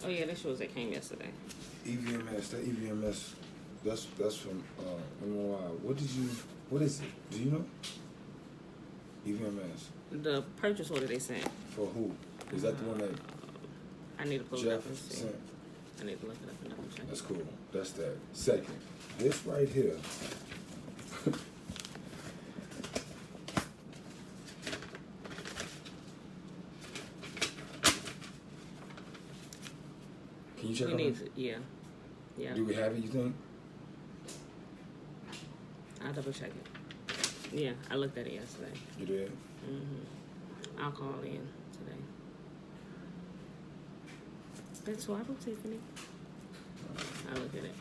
Oh yeah, that shows that came yesterday. EVMS, that EVMS, that's from what is it? Do you know? EVMS. The purchase order they sent. For who? Is that the one that I need to pull it Jeff up and see. sent? I need to look it up and double check. That's cool. That's that. Second, this right here. Can you check We on need it? to, yeah. Yeah. Do we have it, you think? I'll double check it. Yeah, I looked at it yesterday. You did? Mm-hmm. I'll call in today. That's why I wrote Tiffany. I look at it.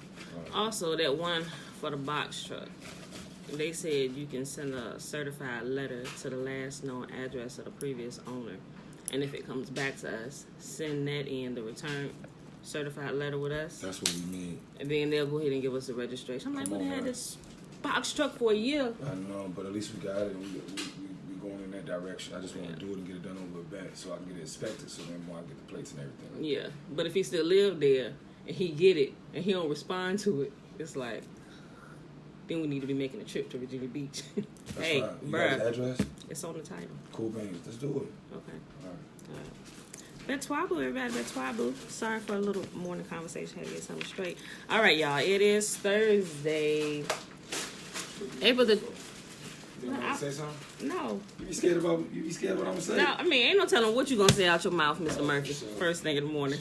Also, that one for the box truck. They said you can send a certified letter to the last known address of the previous owner. And if it comes back to us, send that in the return certified letter with us. That's what we need. And then they'll go ahead and give us the registration. I'm like, Come we on, had man. this box truck for a year. I know, but at least we got it. We going in that direction. I just want to do it and get it done over a bet so I can get it inspected so then when I get the plates and everything. Yeah, but if he still live there and he get it and he don't respond to it, it's like, then we need to be making a trip to Virginia Beach. That's Hey, fine. You got bruh, his address? it's on the title. Cool beans. Let's do it. Okay. All right. Betwabu, everybody. Betwabu. Sorry for a little morning conversation. Had to get something straight. All right, y'all. It is Thursday. April the... You want to say something? No. You be scared what I'm going to say? No, I mean, ain't no telling what you going to say out your mouth, Mr. Murphy. First thing in the morning.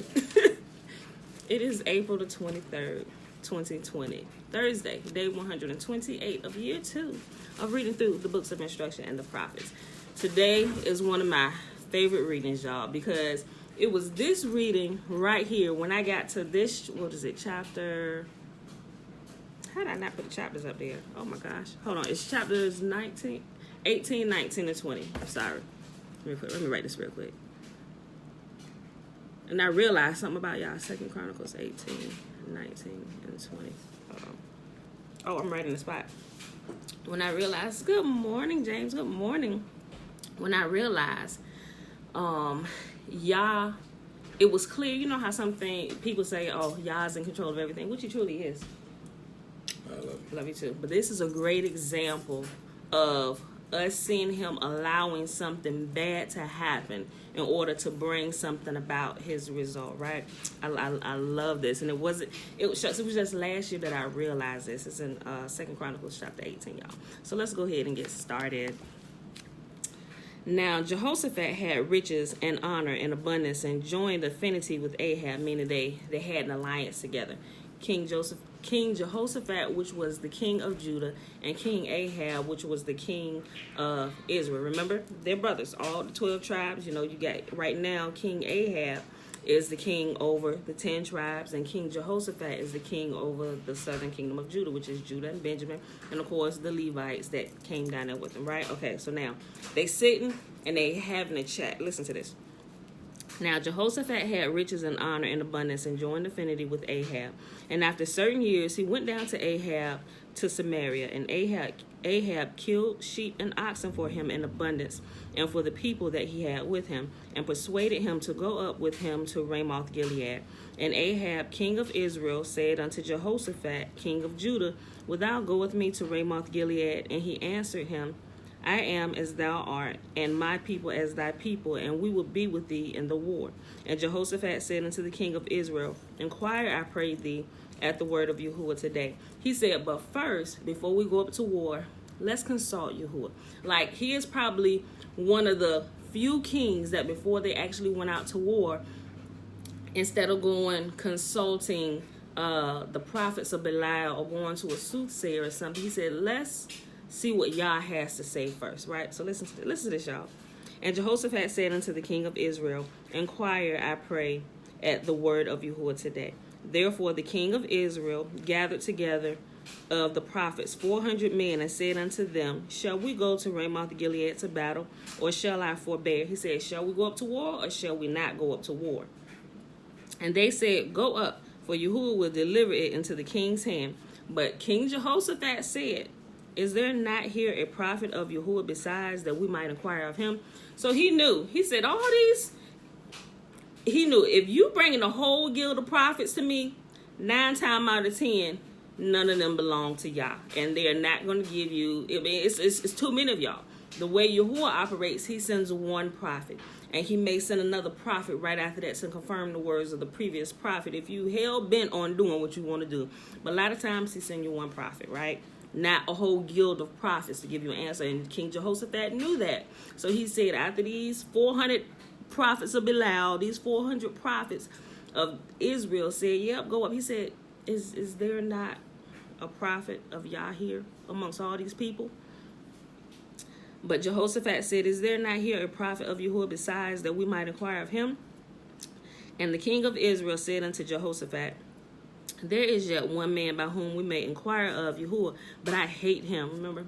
It is April the 23rd, 2020. Thursday, day 128 of year 2 of reading through the books of instruction and the prophets. Today is one of my favorite readings, y'all, because it was this reading right here when I got to this, what is it, chapter... How did I not put the chapters up there? Oh my gosh. Hold on. It's chapters 18, 19, and 20. I'm sorry. Let me write this real quick. And I realized something about y'all. 2 Chronicles 18, 19, and 20. Hold on. Oh, I'm right in the spot. When I realized, good morning, James. Good morning. When I realized, Yah, it was clear. You know how people say, oh, Yah's in control of everything, which he truly is. I love you. Love you too. But this is a great example of us seeing him allowing something bad to happen in order to bring something about his result, right? I love this. And it was just last year that I realized this. It's in 2 Chronicles chapter 18, y'all. So let's go ahead and get started. Now, Jehoshaphat had riches and honor and abundance and joined affinity with Ahab, meaning they had an alliance together. King Jehoshaphat, which was the king of Judah, and King Ahab, which was the king of Israel. Remember, they're brothers, all the 12 tribes. You know, you got right now, King Ahab is the king over the 10 tribes, and King Jehoshaphat is the king over the southern kingdom of Judah, which is Judah and Benjamin, and of course the Levites that came down there with them, right? Okay, so now they sitting and they having a chat. Listen to this. Now Jehoshaphat had riches and honor and abundance and joined affinity with Ahab. And after certain years, he went down to Ahab to Samaria. And Ahab killed sheep and oxen for him in abundance and for the people that he had with him, and persuaded him to go up with him to Ramoth Gilead. And Ahab, king of Israel, said unto Jehoshaphat, king of Judah, Wilt thou go with me to Ramoth Gilead? And he answered him, I am as thou art, and my people as thy people, and we will be with thee in the war. And Jehoshaphat said unto the king of Israel, Inquire, I pray thee, at the word of Yahuwah today. He said, but first, before we go up to war, let's consult Yahuwah. Like, he is probably one of the few kings that before they actually went out to war, instead of going consulting the prophets of Belial or going to a soothsayer or something, he said, let's see what Yah has to say first, right? So listen to this, y'all. And Jehoshaphat said unto the king of Israel, Inquire, I pray, at the word of Yahuwah today. Therefore the king of Israel gathered together of the prophets 400 men and said unto them, Shall we go to Ramoth Gilead to battle, or shall I forbear? He said, Shall we go up to war, or shall we not go up to war? And they said, Go up, for Yahuwah will deliver it into the king's hand. But King Jehoshaphat said, Is there not here a prophet of Yahuwah besides, that we might inquire of him? So he knew. He said, all these he knew if you bringing a whole guild of prophets to me, 9 times out of 10, none of them belong to Yah, and they're not going to give you. I mean, it's too many of y'all. The way Yahuwah operates, he sends one prophet, and he may send another prophet right after that to confirm the words of the previous prophet if you hell bent on doing what you want to do. But a lot of times he sends you one prophet, right? Not a whole guild of prophets to give you an answer. And King Jehoshaphat knew that. So he said, after these 400 prophets of Belial, these 400 prophets of Israel said, yep, go up. He said, is there not a prophet of Yah here amongst all these people? But Jehoshaphat said, is there not here a prophet of Yahuwah besides, that we might inquire of him? And the king of Israel said unto Jehoshaphat, there is yet one man by whom we may inquire of Yahuwah, but I hate him. Remember,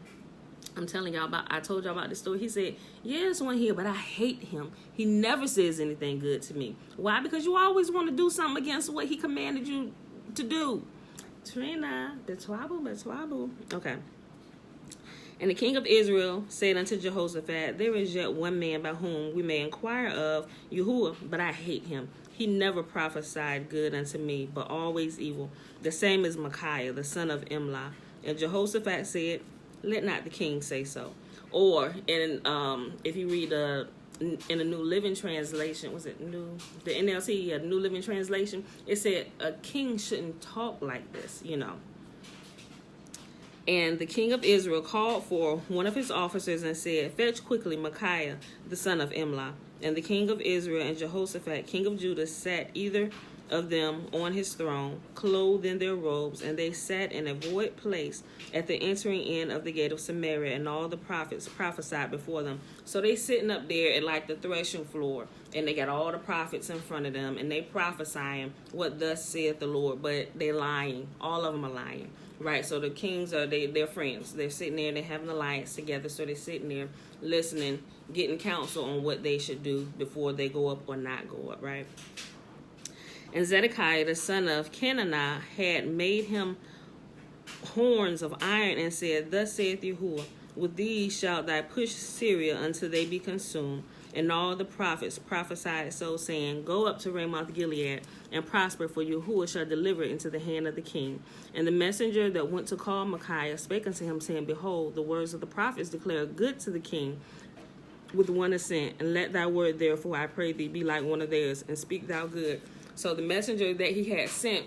I'm telling y'all about, I told y'all about this story. He said, yeah, there's one here, but I hate him. He never says anything good to me. Why? Because you always want to do something against what he commanded you to do. Trina, Betwabu. Okay. And the king of Israel said unto Jehoshaphat, there is yet one man by whom we may inquire of Yahuwah, but I hate him. He never prophesied good unto me, but always evil. The same as Micaiah, the son of Imlah. And Jehoshaphat said, let not the king say so. Or, if you read in a New Living Translation, the NLT, New Living Translation, it said a king shouldn't talk like this, you know. And the king of Israel called for one of his officers and said, fetch quickly Micaiah, the son of Imlah. And the king of Israel and Jehoshaphat, king of Judah, sat either of them on his throne, clothed in their robes, and they sat in a void place at the entering in of the gate of Samaria, and all the prophets prophesied before them. So they sitting up there at like the threshing floor, and they got all the prophets in front of them, and they prophesying what thus saith the Lord, but they lying. All of them are lying. Right, so the kings are they're friends. They're sitting there, they're having an alliance together, so they're sitting there listening, getting counsel on what they should do before they go up or not go up, right? And Zedekiah, the son of Kenaniah, had made him horns of iron and said, thus saith Yahuwah, with these shalt thou push Syria until they be consumed. And all the prophets prophesied so, saying, go up to Ramoth Gilead and prosper, for Yahuwah shall deliver it into the hand of the king. And the messenger that went to call Micaiah spake unto him, saying, behold, the words of the prophets declare good to the king with one assent, and let thy word therefore, I pray thee, be like one of theirs, and speak thou good. So the messenger that he had sent,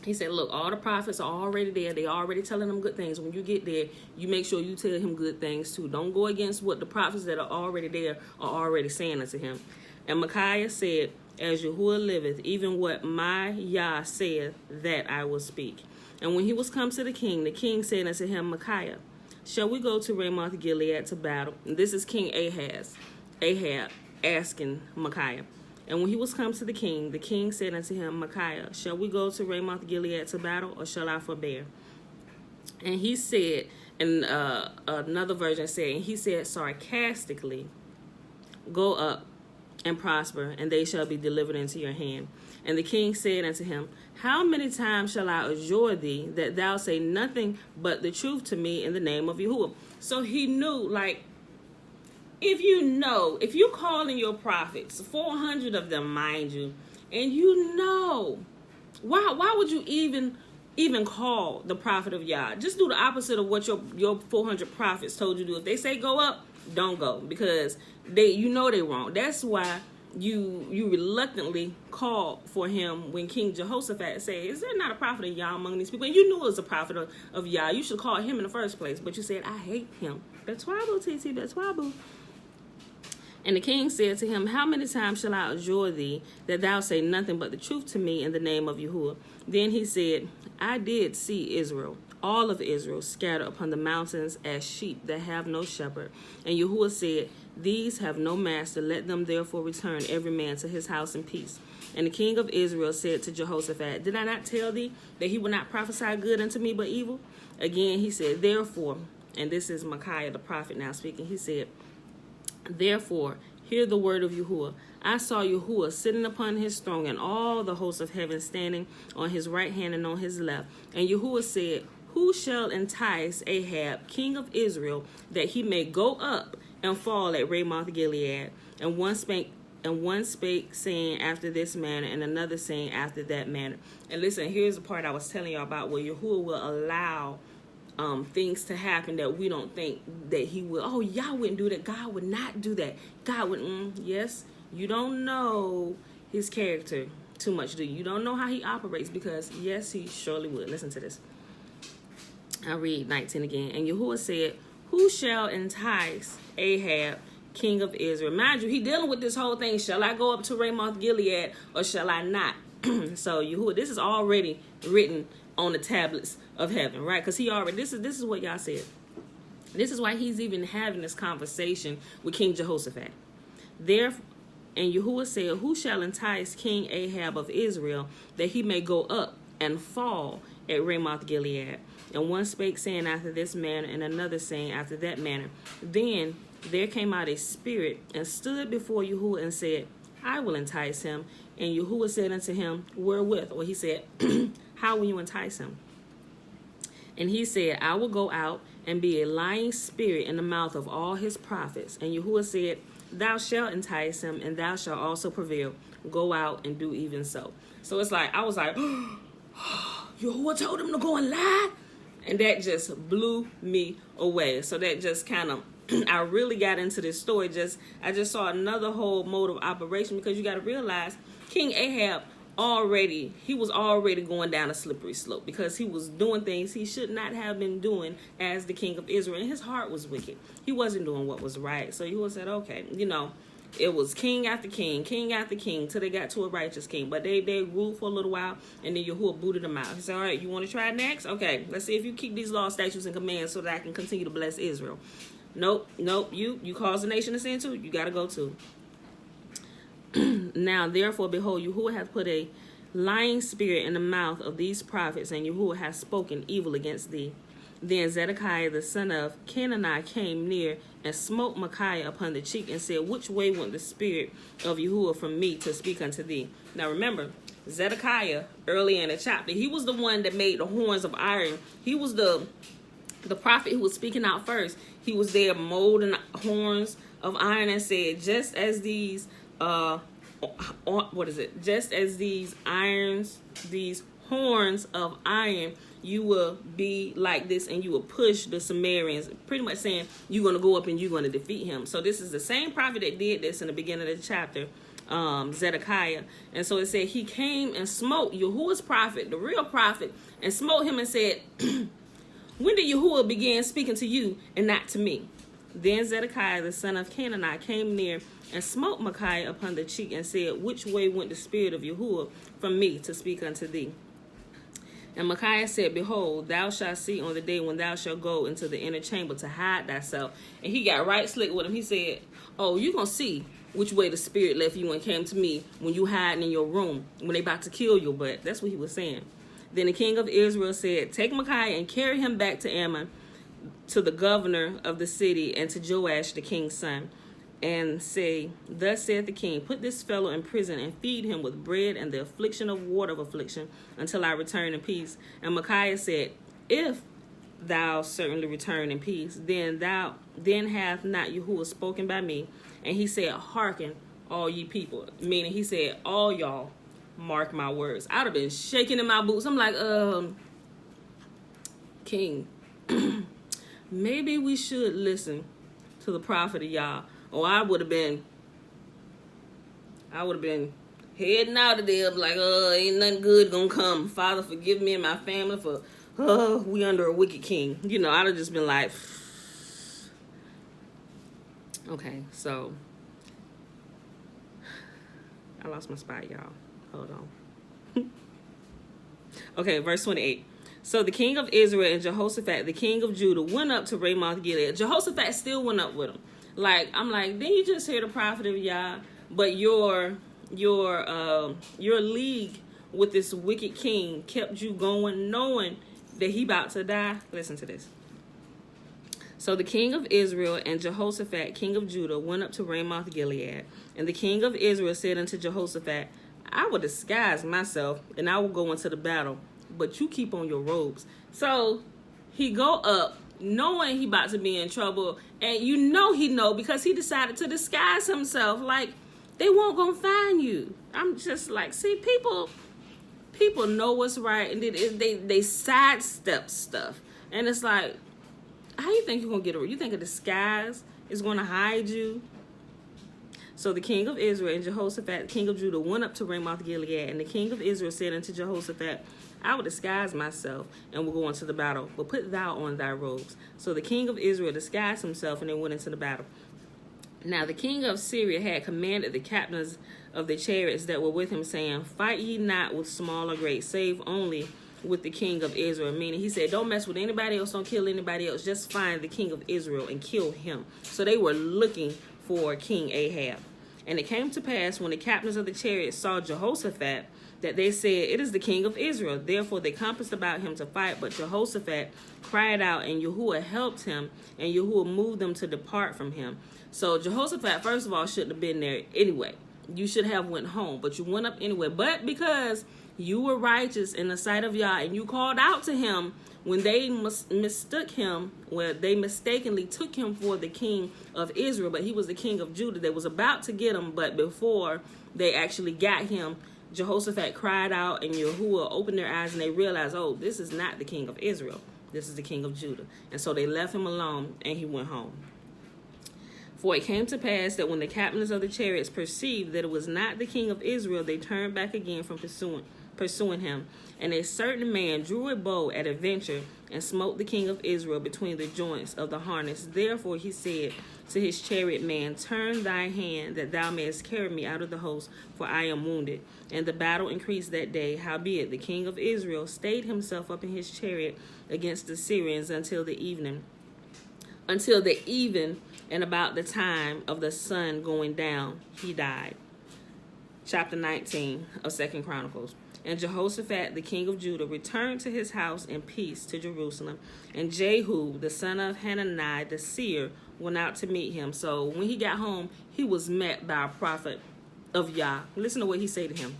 he said, look, all the prophets are already there. They already telling them good things. When you get there, you make sure you tell him good things too. Don't go against what the prophets that are already there are already saying unto him. And Micaiah said, as Yahuwah liveth, even what my Yah saith, that I will speak. And when he was come to the king said unto him, Micaiah, shall we go to Ramoth Gilead to battle? And this is King Ahab asking Micaiah. And when he was come to the king said unto him, Micaiah, shall we go to Ramoth Gilead to battle, or shall I forbear? And he said, and another version said, and he said sarcastically, go up and prosper, and they shall be delivered into your hand. And the king said unto him, how many times shall I adjure thee that thou say nothing but the truth to me in the name of Yahuwah? So he knew, like, if you calling your prophets, 400 of them, mind you, and you know, why would you even call the prophet of Yah? Just do the opposite of what your 400 prophets told you to do. If they say go up, don't go, because they wrong. That's why you reluctantly called for him when King Jehoshaphat said, is there not a prophet of Yah among these people? And you knew it was a prophet of Yah. You should call him in the first place, but you said, I hate him. Betwabu, TT, Betwabu. And the king said to him, how many times shall I adjure thee that thou say nothing but the truth to me in the name of Yahuwah? Then he said, I did see Israel, all of Israel, scattered upon the mountains as sheep that have no shepherd. And Yahuwah said, these have no master, let them therefore return every man to his house in peace. And the king of Israel said to Jehoshaphat, did I not tell thee that he would not prophesy good unto me but evil? Again he said, therefore, and this is Micaiah the prophet now speaking, he said, therefore, hear the word of Yahuwah. I saw Yahuwah sitting upon his throne, and all the hosts of heaven standing on his right hand and on his left. And Yahuwah said, who shall entice Ahab, king of Israel, that he may go up and fall at Ramoth Gilead? And one spake And one spake, saying after this manner, and another saying after that manner. And listen, here's the part I was telling you about where Yahuwah will allow things to happen that we don't think that he will. Oh, y'all wouldn't do that. God would not do that. God would, yes, you don't know his character too much, do you? You don't know how he operates, because yes, he surely would. Listen to this. I'll read 19 again. And Yahuwah said, who shall entice Ahab, king of Israel? Mind you, he dealing with this whole thing. Shall I go up to Ramoth Gilead or shall I not? So Yahuwah, this is already written on the tablets of heaven, right? Because he already, this is what y'all said. This is why he's even having this conversation with King Jehoshaphat. Therefore, and Yahuwah said, who shall entice King Ahab of Israel, that he may go up and fall at Ramoth Gilead? And one spake, saying after this manner, and another saying after that manner. Then there came out a spirit, and stood before Yahuwah, and said, I will entice him. And Yahuwah said unto him, wherewith? Or he said, how will you entice him? And he said, I will go out and be a lying spirit in the mouth of all his prophets. And Yahuwah said, thou shalt entice him, and thou shalt also prevail. Go out and do even so. So it's like, I was like, Yahuwah told him to go and lie? And that just blew me away. So that just kind of, I really got into this story. I just saw another whole mode of operation, because you got to realize King Ahab he was already going down a slippery slope, because he was doing things he should not have been doing as the king of Israel, and his heart was wicked. He wasn't doing what was right. So Yahuwah said, okay, it was king after king after king, till they got to a righteous king. But they ruled for a little while, and then Yahuwah booted them out. He said, all right, you want to try next? Okay, let's see if you keep these laws, statutes, and commands so that I can continue to bless Israel. Nope, you cause the nation to sin too, you got to go too. Now, therefore, behold, Yahuwah hath put a lying spirit in the mouth of these prophets, and Yahuwah hath spoken evil against thee. Then Zedekiah the son of Kenani came near and smote Micaiah upon the cheek, and said, which way went the spirit of Yahuwah from me to speak unto thee? Now remember, Zedekiah, early in the chapter, he was the one that made the horns of iron. He was the prophet who was speaking out first. He was there molding horns of iron, and said, just as these just as these horns of iron, you will be like this, and you will push the Sumerians, pretty much saying you're going to go up and you're going to defeat him. So this is the same prophet that did this in the beginning of the chapter, Zedekiah. And so it said he came and smote Yahuwah's prophet, the real prophet, and smote him and said, when did Yahuwah begin speaking to you and not to me? Then Zedekiah the son of Kenani came near and smote Micaiah upon the cheek, and said, which way went the spirit of Yahuwah from me to speak unto thee? And Micaiah said, behold, thou shalt see on the day when thou shalt go into the inner chamber to hide thyself. And he got right slick with him. He said, oh, you're going to see which way the spirit left you and came to me when you hiding in your room, when they about to kill your butt. That's what he was saying. Then the king of Israel said, take Micaiah and carry him back to Ammon, to the governor of the city, and to Joash the king's son, and say, thus saith the king, put this fellow in prison, and feed him with bread and the affliction of water of affliction, until I return in peace. And Micaiah said, if thou certainly return in peace, then hath not Yahuwah spoken by me. And he said, hearken, all ye people. Meaning, he said, all y'all, mark my words. I'd have been shaking in my boots. I'm like, king, maybe we should listen to the prophet of Yah. Or I would have been heading out of there, like, ain't nothing good gonna come. Father, forgive me and my family for, we under a wicked king. I'd have just been like, okay, so, I lost my spot, y'all. Hold on. Okay, verse 28. So the king of Israel and Jehoshaphat, the king of Judah, went up to Ramoth Gilead. Jehoshaphat still went up with him. I'm like, didn't you just hear the prophet of Yah? But your league with this wicked king kept you going, knowing that he about to die. Listen to this. So the king of Israel and Jehoshaphat, king of Judah, went up to Ramoth Gilead. And the king of Israel said unto Jehoshaphat, I will disguise myself, and I will go into the battle, but you keep on your robes. So he go up, knowing he about to be in trouble, and he know because he decided to disguise himself. Like, they won't gonna find you. I'm just like, see, people know what's right, and they sidestep stuff, and it's like, how you think you're gonna get away? You think a disguise is gonna hide you? So the king of Israel and Jehoshaphat, king of Judah, went up to Ramoth Gilead, and the king of Israel said unto Jehoshaphat, I will disguise myself and will go into the battle, but put thou on thy robes. So the king of Israel disguised himself, and they went into the battle. Now the king of Syria had commanded the captains of the chariots that were with him, saying, Fight ye not with small or great, save only with the king of Israel. Meaning, he said, don't mess with anybody else, don't kill anybody else, just find the king of Israel and kill him. So they were looking for King Ahab. And it came to pass, when the captains of the chariots saw Jehoshaphat, that they said, It is the king of Israel. Therefore they compassed about him to fight. But Jehoshaphat cried out, and Yahuwah helped him, and Yahuwah moved them to depart from him. So Jehoshaphat, first of all, shouldn't have been there anyway. You should have went home, but you went up anyway. But because you were righteous in the sight of Yah, and you called out to him when they mistook him, where they mistakenly took him for the king of Israel, but he was the king of Judah. They was about to get him, but before they actually got him, Jehoshaphat cried out, and Yahuwah opened their eyes, and they realized, oh, this is not the king of Israel. This is the king of Judah. And so they left him alone, and he went home. For it came to pass that when the captains of the chariots perceived that it was not the king of Israel, they turned back again from pursuing him. And a certain man drew a bow at a venture and smote the king of Israel between the joints of the harness. Therefore he said to his chariot man, Turn thy hand, that thou mayest carry me out of the host, for I am wounded. And the battle increased that day. Howbeit the king of Israel stayed himself up in his chariot against the Syrians until the even, and about the time of the sun going down, he died. Chapter 19 of 2 Chronicles. And Jehoshaphat, the king of Judah, returned to his house in peace to Jerusalem. And Jehu, the son of Hanani, the seer, went out to meet him. So when he got home, he was met by a prophet of Yah. Listen to what he said to him.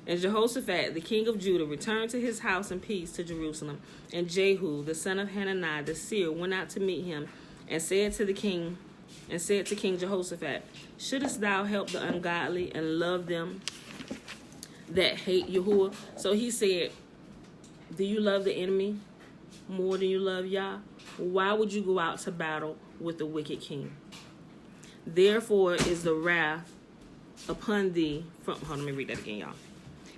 And Jehoshaphat, the king of Judah, returned to his house in peace to Jerusalem. And Jehu, the son of Hanani, the seer, went out to meet him, and said to King Jehoshaphat, Shouldest thou help the ungodly and love them that hate Yahuwah? So he said, do you love the enemy more than you love Yah? Why would you go out to battle with the wicked king? Therefore is the wrath upon thee from... Hold on, let me read that again, y'all.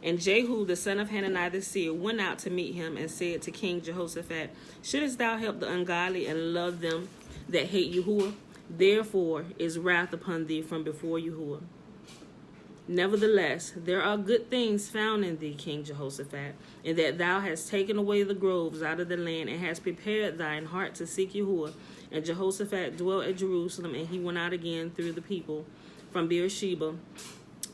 And Jehu, the son of Hanani the seer, went out to meet him and said to King Jehoshaphat, Shouldest thou help the ungodly and love them that hate Yahuwah? Therefore is wrath upon thee from before Yahuwah. Nevertheless, there are good things found in thee, King Jehoshaphat, in that thou hast taken away the groves out of the land, and hast prepared thine heart to seek Yahuwah. And Jehoshaphat dwelt at Jerusalem, and he went out again through the people from Beersheba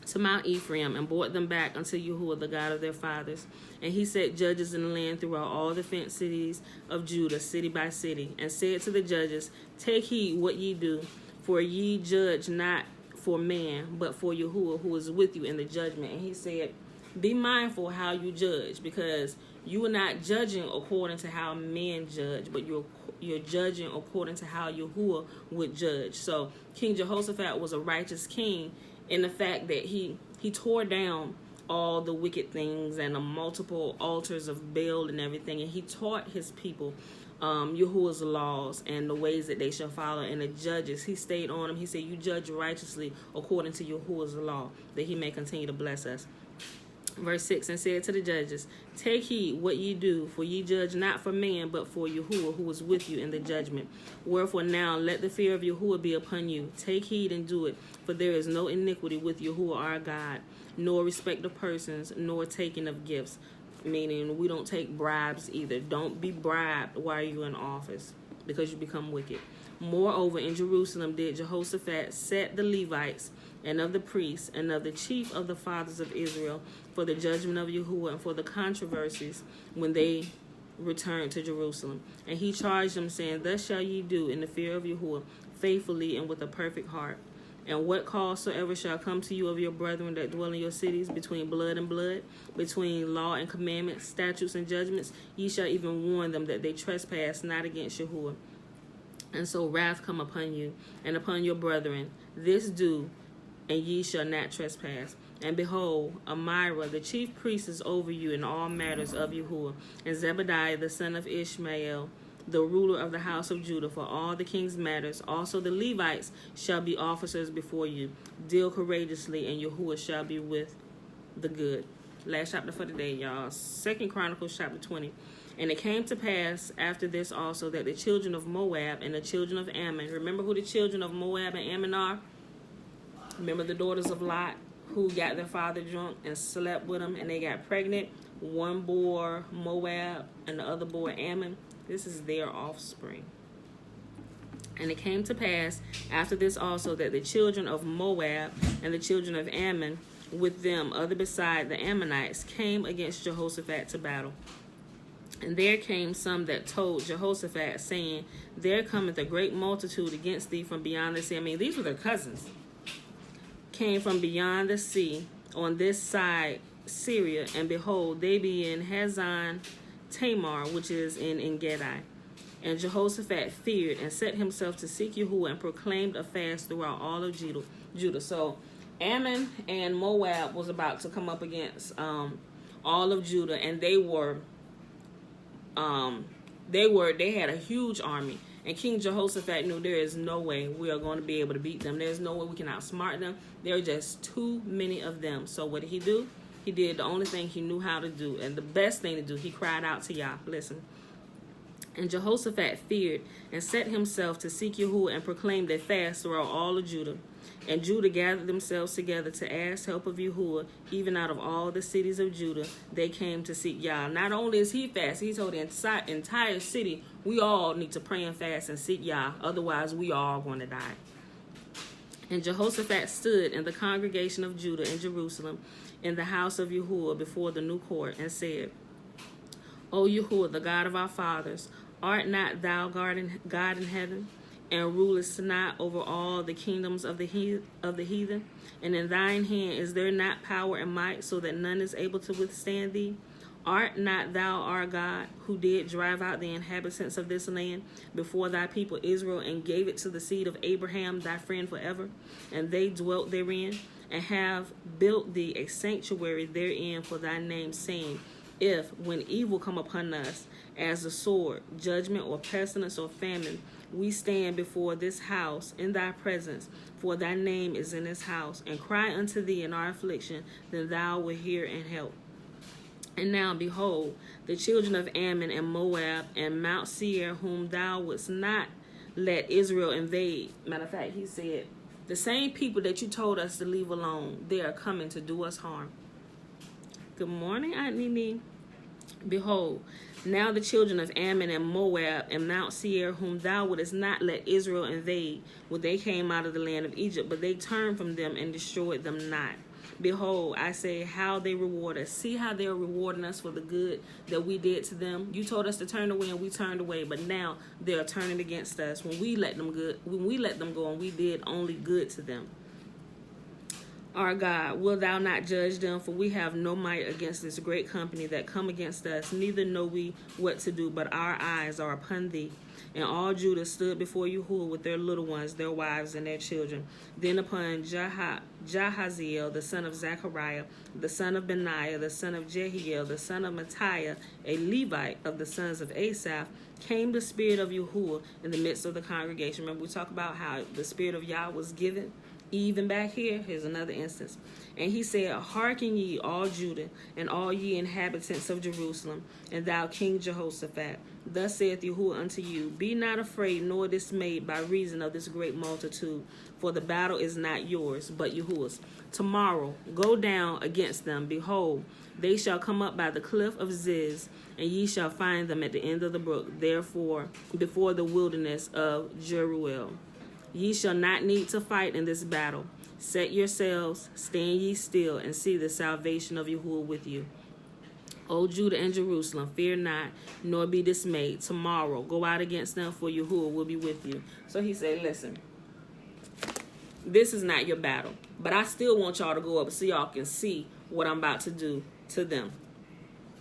to Mount Ephraim, and brought them back unto Yahuwah, the God of their fathers. And he set judges in the land throughout all the fenced cities of Judah, city by city, and said to the judges, Take heed what ye do, for ye judge not for man, but for Yahuwah, who is with you in the judgment. And he said, be mindful how you judge, because you are not judging according to how men judge, but you're judging according to how Yahuwah would judge. So King Jehoshaphat was a righteous king in the fact that he tore down all the wicked things and the multiple altars of Baal and everything, and he taught his people Yahuwah's laws and the ways that they shall follow. And the judges, he stayed on them. He said, you judge righteously according to Yahuwah's law, that he may continue to bless us. Verse 6, and said to the judges, Take heed what ye do, for ye judge not for man, but for Yahuwah, who is with you in the judgment. Wherefore now let the fear of Yahuwah be upon you. Take heed and do it, for there is no iniquity with Yahuwah our God, nor respect of persons, nor taking of gifts. Meaning we don't take bribes either. Don't be bribed while you're in office, because you become wicked. Moreover, in Jerusalem did Jehoshaphat set the Levites and of the priests and of the chief of the fathers of Israel for the judgment of Yahuwah and for the controversies when they returned to Jerusalem. And he charged them, saying, Thus shall ye do in the fear of Yahuwah, faithfully and with a perfect heart. And what cause soever shall come to you of your brethren that dwell in your cities, between blood and blood, between law and commandments, statutes and judgments, ye shall even warn them that they trespass not against Yahuwah. And so wrath come upon you and upon your brethren. This do, and ye shall not trespass. And behold, Amira, the chief priest, is over you in all matters of Yahuwah, and Zebediah, the son of Ishmael, the ruler of the house of Judah, for all the king's matters. Also the Levites shall be officers before you. Deal courageously, and Yahuwah shall be with the good. Last chapter for today, y'all. 2 Chronicles chapter 20. And it came to pass after this also that the children of Moab and the children of Ammon, remember who the children of Moab and Ammon are? Remember the daughters of Lot, who got their father drunk and slept with him, and they got pregnant. One bore Moab and the other bore Ammon. This is their offspring. And it came to pass after this also that the children of Moab and the children of Ammon with them, other beside the Ammonites, came against Jehoshaphat to battle. And there came some that told Jehoshaphat, saying, there cometh a great multitude against thee from beyond the sea. I mean, these were their cousins. Came from beyond the sea on this side Syria, and behold, they be in Hazan Tamar, which is in Engedi. And Jehoshaphat feared and set himself to seek Yahuwah and proclaimed a fast throughout all of Judah. So Ammon and Moab was about to come up against all of Judah, and they had a huge army. And King Jehoshaphat knew there is no way we are going to be able to beat them. There's no way we can outsmart them. There are just too many of them. So what did he do? He did the only thing he knew how to do. And the best thing to do, he cried out to Yah. Listen. And Jehoshaphat feared and set himself to seek Yahuwah and proclaimed a fast throughout all of Judah. And Judah gathered themselves together to ask help of Yahuwah. Even out of all the cities of Judah, they came to seek Yah. Not only is he fast, he told the entire city, we all need to pray and fast and seek Yah. Otherwise, we all going to die. And Jehoshaphat stood in the congregation of Judah in Jerusalem in the house of Yahuwah before the new court and said, O Yahuwah, the God of our fathers, art not thou God in heaven? And rulest not over all the kingdoms of the heathen? And in thine hand is there not power and might, so that none is able to withstand thee? Art not thou our God, who did drive out the inhabitants of this land before thy people Israel, and gave it to the seed of Abraham thy friend forever? And they dwelt therein, and have built thee a sanctuary therein for thy name, saying, if, when evil come upon us, as the sword, judgment, or pestilence, or famine, we stand before this house in thy presence, for thy name is in this house, and cry unto thee in our affliction, then thou wilt hear and help. And now, behold, the children of Ammon and Moab and Mount Seir, whom thou wouldst not let Israel invade. Matter of fact, he said, the same people that you told us to leave alone, they are coming to do us harm. Good morning, Aunt Nini. Behold, now the children of Ammon and Moab and Mount Seir, whom thou wouldest not let Israel invade, when they came out of the land of Egypt, but they turned from them and destroyed them not. Behold, I say, how they reward us. See how they are rewarding us for the good that we did to them. You told us to turn away, and we turned away, but now they are turning against us when we let them go, and we did only good to them. Our God, wilt thou not judge them? For we have no might against this great company that come against us, neither know we what to do, but our eyes are upon thee. And all Judah stood before Yahuwah with their little ones, their wives, and their children. Then upon Jahaziel, the son of Zechariah, the son of Benaiah, the son of Jehiel, the son of Mattiah, a Levite of the sons of Asaph, came the spirit of Yahuwah in the midst of the congregation. Remember, we talk about how the spirit of Yah was given. Even back here, here's another instance. And he said, hearken ye, all Judah, and all ye inhabitants of Jerusalem, and thou King Jehoshaphat. Thus saith Yahuwah unto you, be not afraid nor dismayed by reason of this great multitude, for the battle is not yours, but Yahuwah's. Tomorrow go down against them. Behold, they shall come up by the cliff of Ziz, and ye shall find them at the end of the brook, therefore before the wilderness of Jeruel. Ye shall not need to fight in this battle. Set yourselves, stand ye still, and see the salvation of Yahuwah with you. O Judah and Jerusalem, fear not, nor be dismayed. Tomorrow go out against them, for Yahuwah will be with you. So he said, listen, this is not your battle, but I still want y'all to go up so y'all can see what I'm about to do to them.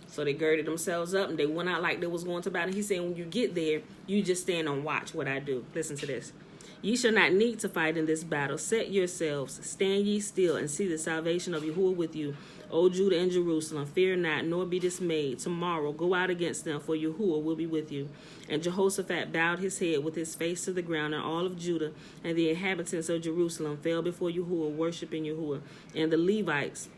So they girded themselves up, and they went out like they was going to battle. He said, when you get there, you just stand and watch what I do. Listen to this. Ye shall not need to fight in this battle. Set yourselves, stand ye still, and see the salvation of Yahuwah with you. O Judah and Jerusalem, fear not, nor be dismayed. Tomorrow go out against them, for Yahuwah will be with you. And Jehoshaphat bowed his head with his face to the ground, and all of Judah and the inhabitants of Jerusalem fell before Yahuwah, worshiping Yahuwah. And the Levites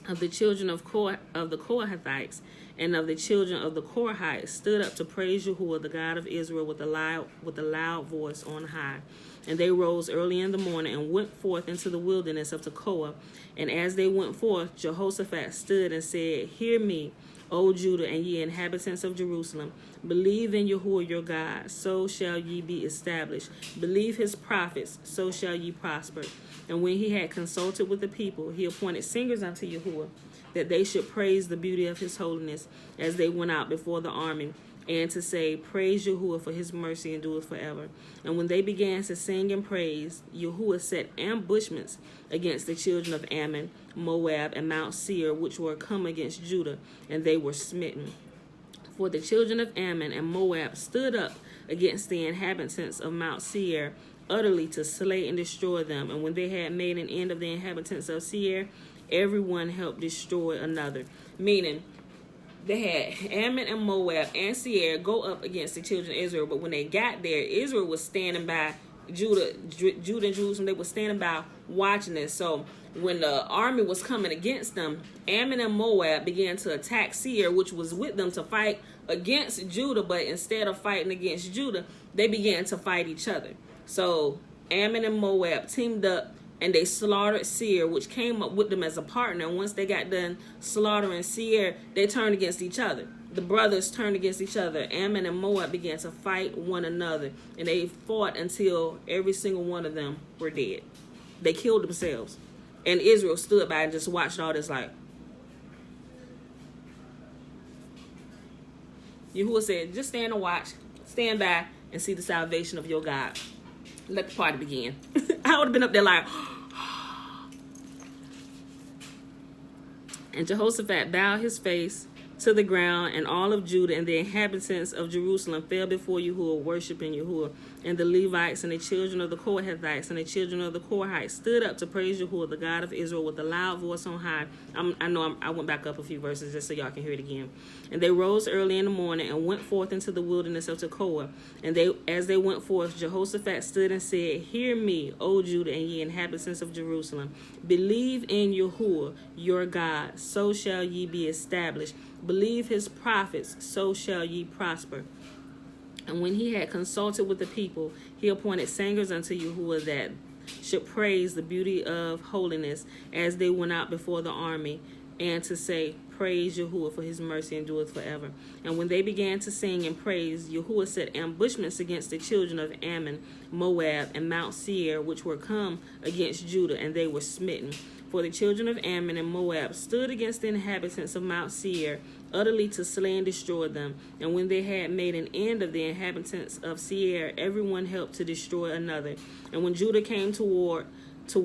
of the children of the Kohathites and of the children of the Korahites stood up to praise Yahuwah, the God of Israel, with a loud voice on high. And they rose early in the morning and went forth into the wilderness of Tekoa. And as they went forth, Jehoshaphat stood and said, Hear me, O Judah, and ye inhabitants of Jerusalem. Believe in Yahuwah your God, so shall ye be established. Believe his prophets, so shall ye prosper. And when he had consulted with the people, he appointed singers unto Yahuwah, that they should praise the beauty of his holiness as they went out before the army, and to say, Praise Yahuwah, for his mercy endureth forever. And when they began to sing and praise, Yahuwah set ambushments against the children of Ammon, Moab, and Mount Seir, which were come against Judah, and they were smitten. For the children of Ammon and Moab stood up against the inhabitants of Mount Seir, utterly to slay and destroy them. And when they had made an end of the inhabitants of Seir, everyone helped destroy another. Meaning, they had Ammon and Moab and Seir go up against the children of Israel, but when they got there, Israel was standing by. Judah and Jerusalem, they were standing by watching this. So when the army was coming against them, Ammon and Moab began to attack Seir, which was with them, to fight against Judah. But instead of fighting against Judah, they began to fight each other. So Ammon and Moab teamed up, and they slaughtered Seir, which came up with them as a partner. And once they got done slaughtering Seir, they turned against each other. The brothers turned against each other. Ammon and Moab began to fight one another, and they fought until every single one of them were dead. They killed themselves. And Israel stood by and just watched all this like. Yahuwah said, just stand and watch, stand by, and see the salvation of your God. Let the party begin. I would have been up there like, and Jehoshaphat bowed his face to the ground, and all of Judah and the inhabitants of Jerusalem fell before Yahuwah, worshiping Yahuwah. And the Levites and the children of the Kohathites and the children of the Korahites stood up to praise Yahuwah, the God of Israel, with a loud voice on high. I went back up a few verses just so y'all can hear it again. And they rose early in the morning and went forth into the wilderness of Tekoa. And as they went forth, Jehoshaphat stood and said, Hear me, O Judah, and ye inhabitants of Jerusalem. Believe in Yahuwah your God, so shall ye be established. Believe his prophets, so shall ye prosper. And when he had consulted with the people, he appointed singers unto Yahuwah that should praise the beauty of holiness as they went out before the army, and to say, Praise Yahuwah, for his mercy endureth forever. And when they began to sing and praise, Yahuwah set ambushments against the children of Ammon, Moab, and Mount Seir, which were come against Judah, and they were smitten. For the children of Ammon and Moab stood against the inhabitants of Mount Seir, utterly to slay and destroy them. And when they had made an end of the inhabitants of Seir, everyone helped to destroy another. And when Judah came toward the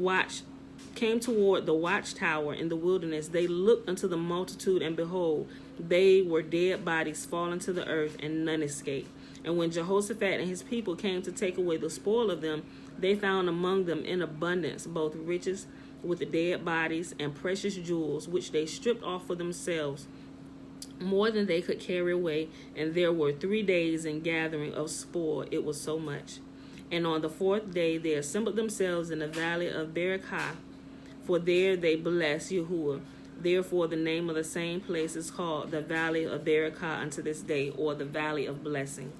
watchtower in the wilderness, they looked unto the multitude, and behold, they were dead bodies fallen to the earth, and none escaped. And when Jehoshaphat and his people came to take away the spoil of them, they found among them in abundance both riches with the dead bodies and precious jewels, which they stripped off for themselves, more than they could carry away. And there were 3 days in gathering of spoil, it was so much. And on the 4th day they assembled themselves in the valley of Berakah, for there they blessed Yahuwah. Therefore the name of the same place is called the valley of Berakah unto this day, or the valley of blessing.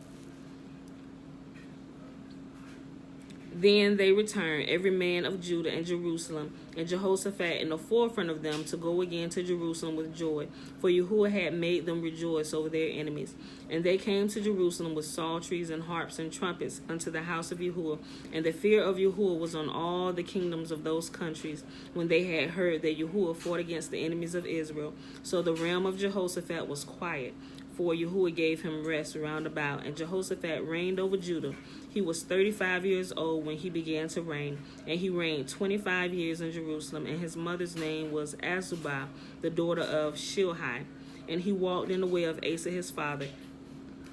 Then they returned, every man of Judah and Jerusalem, and Jehoshaphat in the forefront of them, to go again to Jerusalem with joy, for Yahuwah had made them rejoice over their enemies. And they came to Jerusalem with psalteries and harps and trumpets unto the house of Yahuwah. And the fear of Yahuwah was on all the kingdoms of those countries, when they had heard that Yahuwah fought against the enemies of Israel. So the realm of Jehoshaphat was quiet, for Yahuwah gave him rest round about. And Jehoshaphat reigned over Judah. He was 35 years old when he began to reign, and he reigned 25 years in Jerusalem. And his mother's name was Azubah, the daughter of Shilhi. And he walked in the way of Asa his father,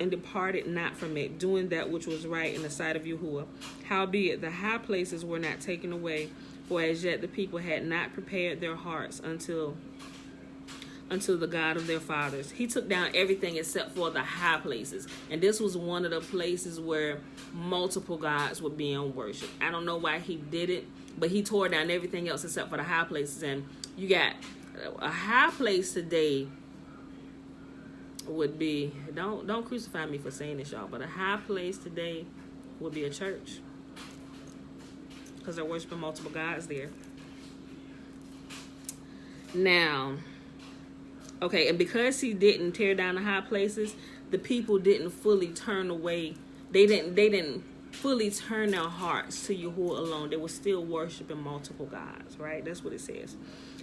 and departed not from it, doing that which was right in the sight of Yahuwah. Howbeit the high places were not taken away, for as yet the people had not prepared their hearts unto the God of their fathers. He took down everything except for the high places. And this was one of the places where multiple gods were being worshipped. I don't know why he did it, but he tore down everything else except for the high places. And you got a high place today would be, don't crucify me for saying this, y'all, but a high place today would be a church, because they're worshiping multiple gods there. Now, okay, and because he didn't tear down the high places, the people didn't fully turn away. They didn't fully turn their hearts to Yahuwah alone. They were still worshiping multiple gods, right? That's what it says.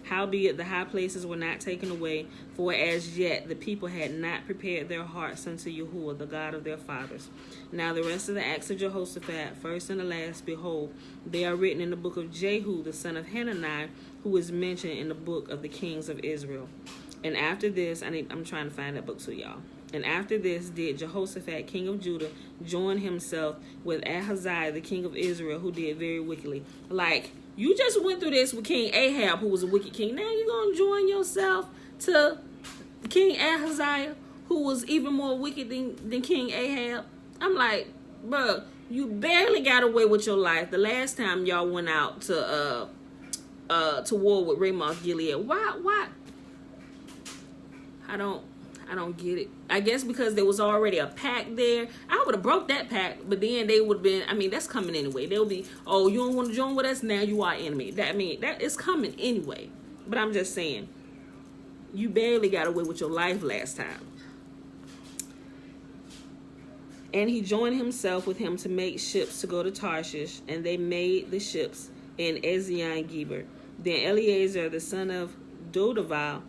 Howbeit the high places were not taken away, for as yet the people had not prepared their hearts unto Yahuwah, the God of their fathers. Now the rest of the acts of Jehoshaphat, first and the last, behold, they are written in the book of Jehu, the son of Hanani, who is mentioned in the book of the kings of Israel. And after this, I'm trying to find that book to y'all. And after this did Jehoshaphat, king of Judah, join himself with Ahaziah, the king of Israel, who did very wickedly. Like, you just went through this with King Ahab, who was a wicked king. Now you're going to join yourself to King Ahaziah, who was even more wicked than King Ahab. I'm like, bro, you barely got away with your life the last time y'all went out to war with Ramoth Gilead. Why? I don't get it. I guess because there was already a pact there. I would have broke that pact, but then they would have been, that's coming anyway. They'll be, oh, you don't want to join with us? Now you are enemy. That is coming anyway. But I'm just saying, you barely got away with your life last time. And he joined himself with him to make ships to go to Tarshish, and they made the ships in Ezion-Geber. Then Eleazar, the son of Dodavah,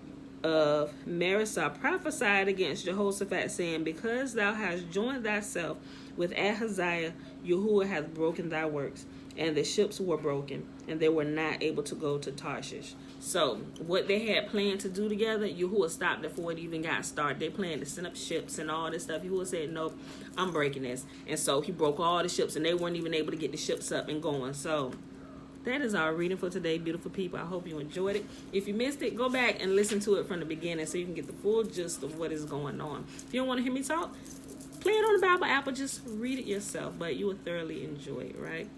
of Marisah, prophesied against Jehoshaphat, saying, because thou hast joined thyself with Ahaziah, Yahuwah hath broken thy works. And the ships were broken, and they were not able to go to Tarshish. So what they had planned to do together, Yahuwah stopped before it even got started. They planned to send up ships and all this stuff. Yahuwah said, nope, I'm breaking this. And so he broke all the ships, and they weren't even able to get the ships up and going. So that is our reading for today, beautiful people. I hope you enjoyed it. If you missed it, go back and listen to it from the beginning so you can get the full gist of what is going on. If you don't want to hear me talk, play it on the Bible app or just read it yourself, but you will thoroughly enjoy it, right?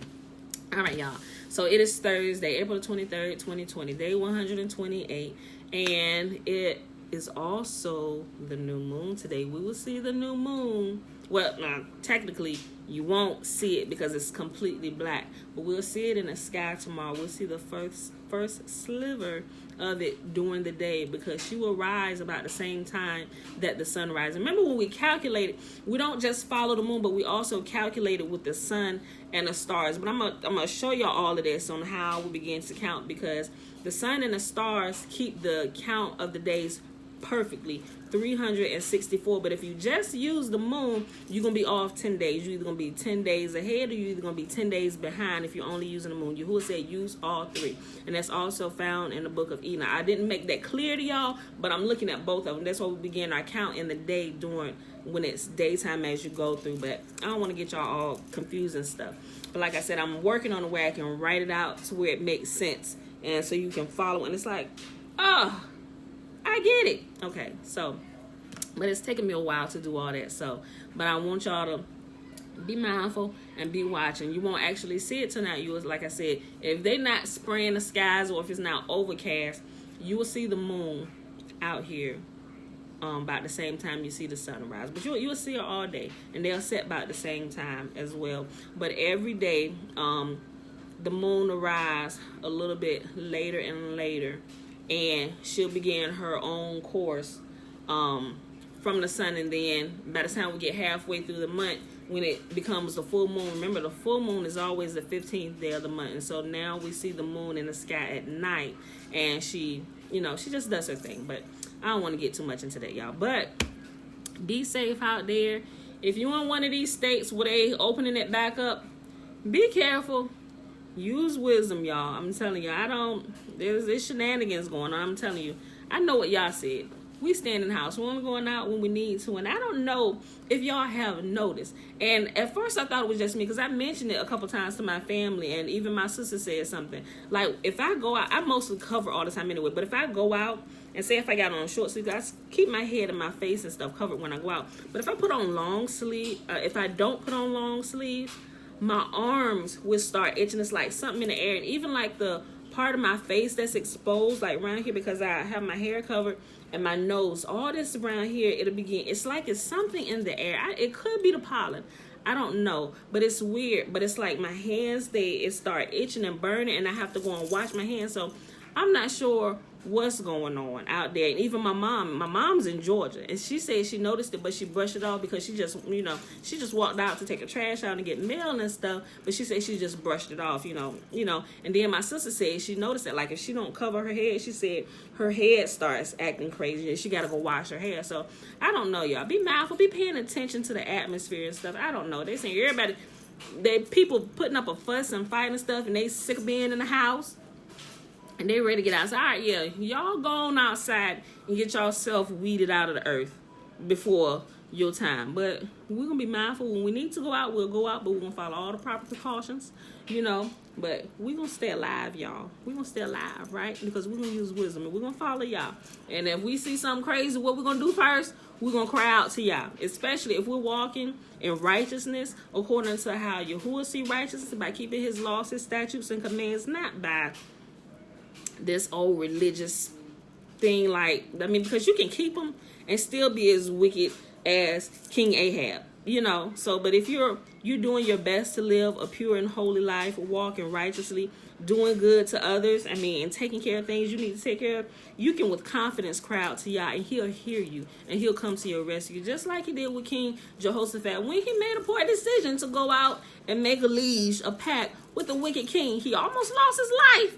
All right, y'all. So it is Thursday, April 23rd, 2020, day 128, and it is also the new moon today. We will see the new moon. Well, technically, you won't see it because it's completely black, but we'll see it in the sky tomorrow. We'll see the first sliver of it during the day, because she will rise about the same time that the sun rises. Remember when we calculated, we don't just follow the moon, but we also calculated with the sun and the stars. But I'm gonna show y'all all of this on how we begin to count, because the sun and the stars keep the count of the days perfectly, 364. But if you just use the moon, you're gonna be off 10 days. You're either gonna be 10 days ahead, or you're either gonna be 10 days behind if you're only using the moon. Yahuwah said use all three, and that's also found in the book of Enoch. I didn't make that clear to y'all, but I'm looking at both of them. That's why we begin our count in the day during when it's daytime as you go through. But I don't want to get y'all all confused and stuff. But like I said, I'm working on a way I can write it out to where it makes sense, and so you can follow. And it's like, oh, I get it. Okay, so, but it's taking me a while to do all that. So, but I want y'all to be mindful and be watching. You won't actually see it tonight. You was, like I said, if they're not spraying the skies or if it's not overcast, you will see the moon out here about the same time you see the sunrise. But you'll see it all day, and they'll set about the same time as well. But every day, the moon will rise a little bit later and later, and she'll begin her own course from the sun. And then by the time we get halfway through the month, when it becomes the full moon, remember the full moon is always the 15th day of the month. And so now we see the moon in the sky at night, and she just does her thing. But I don't want to get too much into that, y'all. But be safe out there. If you're in one of these states where they opening it back up, be careful. Use wisdom, y'all. I'm telling you, there's shenanigans going on. I'm telling you, I know what y'all said. we stand in the house. We're only going out when we need to. And I don't know if y'all have noticed. And at first I thought it was just me because I mentioned it a couple times to my family, and even my sister said something. Like, if I go out, I mostly cover all the time anyway, but if I go out, and say if I got on short sleeves, I keep my head and my face and stuff covered when I go out. But if I put on long sleeve, if I don't put on long sleeves, my arms will start itching. It's like something in the air. And even like the part of my face that's exposed, like around here, because I have my hair covered, and my nose, all this around here, it'll begin. It's like it's something in the air. It could be the pollen. I don't know, but it's weird. But it's like my hands, it start itching and burning, and I have to go and wash my hands. So I'm not sure what's going on out there. And even my mom's in Georgia, and she said she noticed it, but she brushed it off because she just walked out to take her trash out and get mail and stuff, but she said she just brushed it off, and then my sister said she noticed it, like if she don't cover her head, she said her head starts acting crazy and she gotta go wash her hair. So I don't know, y'all. Be mindful, be paying attention to the atmosphere and stuff. I don't know. They saying people putting up a fuss and fighting and stuff, and they sick of being in the house. And they ready to get outside. All right, yeah, y'all go on outside and get yourself weeded out of the earth before your time. But we're going to be mindful. When we need to go out, we'll go out, but we're going to follow all the proper precautions, But we're going to stay alive, y'all. We're going to stay alive, right? Because we're going to use wisdom, and we're going to follow y'all. And if we see something crazy, what we're going to do first, we're going to cry out to y'all. Especially if we're walking in righteousness, according to how Yahuwah see righteousness, by keeping his laws, his statutes, and commands, not by this old religious thing, because you can keep them and still be as wicked as King Ahab, So, but if you're doing your best to live a pure and holy life, walking righteously, doing good to others, and taking care of things you need to take care of, you can with confidence cry out to Yah, and he'll hear you, and he'll come to your rescue, just like he did with King Jehoshaphat. When he made a poor decision to go out and make a pact with the wicked king, he almost lost his life.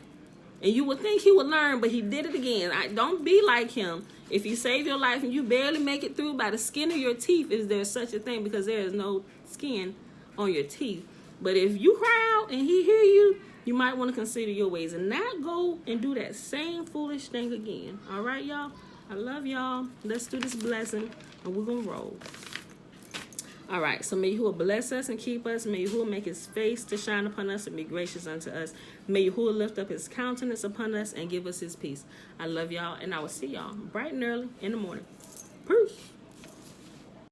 And you would think he would learn, but he did it again. Don't be like him. If you save your life and you barely make it through by the skin of your teeth, is there such a thing? Because there is no skin on your teeth. But if you cry out and he hear you, you might want to consider your ways and not go and do that same foolish thing again. All right, y'all? I love y'all. Let's do this blessing, and we're going to roll. All right, so may Yahuwah bless us and keep us. May Yahuwah make his face to shine upon us and be gracious unto us. May Yahuwah lift up his countenance upon us and give us his peace. I love y'all, and I will see y'all bright and early in the morning. Peace.